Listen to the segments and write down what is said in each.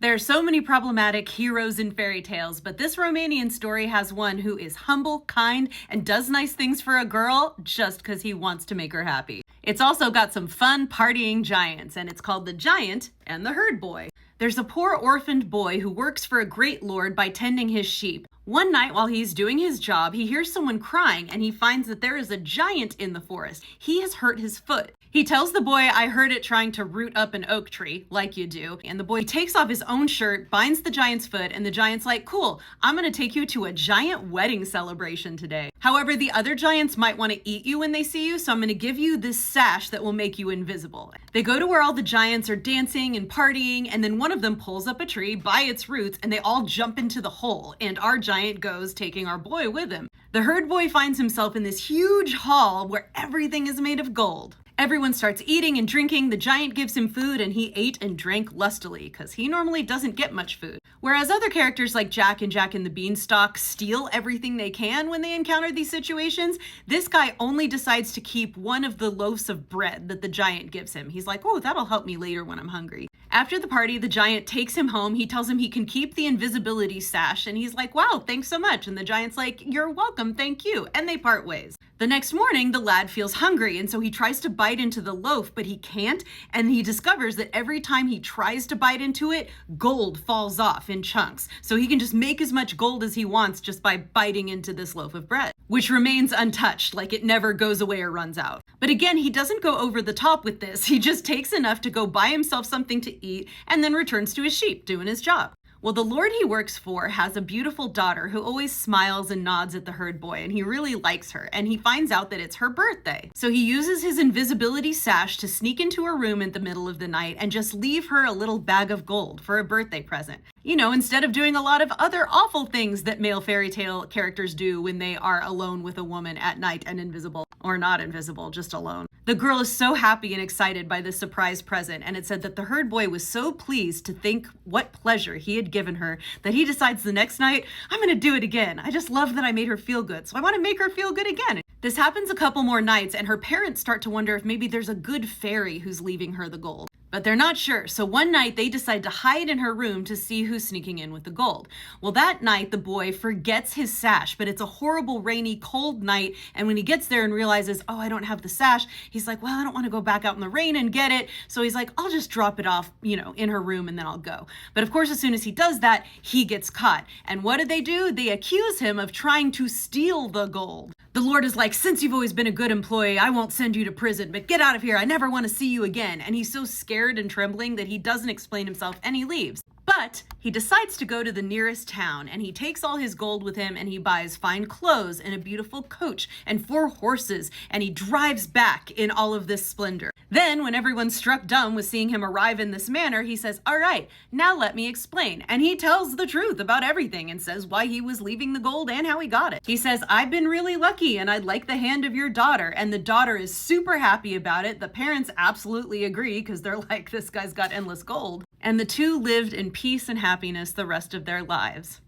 There are so many problematic heroes in fairy tales, but this Romanian story has one who is humble, kind, and does nice things for a girl just because he wants to make her happy. It's also got some fun partying giants, and it's called The Giant and the Herdboy. There's a poor orphaned boy who works for a great lord by tending his sheep. One night while he's doing his job, he hears someone crying and he finds that there is a giant in the forest. He has hurt his foot. He tells the boy, "I heard it trying to root up an oak tree," like you do. And the boy takes off his own shirt, binds the giant's foot, and the giant's like, "Cool, I'm gonna take you to a giant wedding celebration today. However, the other giants might want to eat you when they see you, so I'm gonna give you this sash that will make you invisible." They go to where all the giants are dancing and partying, and then one of them pulls up a tree by its roots, and they all jump into the hole, and our giant goes, taking our boy with him. The herd boy finds himself in this huge hall where everything is made of gold. Everyone starts eating and drinking. The giant gives him food and he ate and drank lustily because he normally doesn't get much food. Whereas other characters like Jack and Jack and the Beanstalk steal everything they can when they encounter these situations, this guy only decides to keep one of the loaves of bread that the giant gives him. He's like, "Oh, that'll help me later when I'm hungry." After the party, the giant takes him home. He tells him he can keep the invisibility sash, and he's like, "Wow, thanks so much." And the giant's like, "You're welcome, thank you." And they part ways. The next morning, the lad feels hungry, and so he tries to bite into the loaf, but he can't, and he discovers that every time he tries to bite into it, gold falls off in chunks. So he can just make as much gold as he wants just by biting into this loaf of bread, which remains untouched, like it never goes away or runs out. But again, he doesn't go over the top with this. He just takes enough to go buy himself something to eat and then returns to his sheep, doing his job. Well, the lord he works for has a beautiful daughter who always smiles and nods at the herd boy, and he really likes her, and he finds out that it's her birthday. So he uses his invisibility sash to sneak into her room in the middle of the night and just leave her a little bag of gold for a birthday present. You know, instead of doing a lot of other awful things that male fairy tale characters do when they are alone with a woman at night and invisible, or not invisible, just alone. The girl is so happy and excited by this surprise present, and it said that the herd boy was so pleased to think what pleasure he had given her that he decides the next night, "I'm gonna do it again. I just love that I made her feel good, so I want to make her feel good again." This happens a couple more nights, and her parents start to wonder if maybe there's a good fairy who's leaving her the gold. But they're not sure, so one night they decide to hide in her room to see who's sneaking in with the gold. Well, that night the boy forgets his sash, but it's a horrible, rainy, cold night, and when he gets there and realizes, "Oh, I don't have the sash," he's like, "Well, I don't want to go back out in the rain and get it," so he's like, "I'll just drop it off, in her room and then I'll go." But of course, as soon as he does that, he gets caught. And what do? They accuse him of trying to steal the gold. The lord is like, "Since you've always been a good employee, I won't send you to prison, but get out of here. I never want to see you again." And he's so scared and trembling that he doesn't explain himself and he leaves. But he decides to go to the nearest town, and he takes all his gold with him, and he buys fine clothes and a beautiful coach and 4 horses, and he drives back in all of this splendor. Then, when everyone's struck dumb with seeing him arrive in this manner, he says, "All right, now let me explain." And he tells the truth about everything and says why he was leaving the gold and how he got it. He says, "I've been really lucky, and I'd like the hand of your daughter." And the daughter is super happy about it. The parents absolutely agree because they're like, "This guy's got endless gold." And the two lived in peace and happiness the rest of their lives.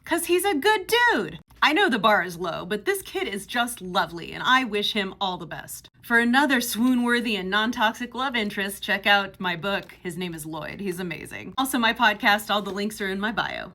'Cause he's a good dude. I know the bar is low, but this kid is just lovely, and I wish him all the best. For another swoon-worthy and non-toxic love interest, check out my book. His name is Lloyd. He's amazing. Also, my podcast, all the links are in my bio.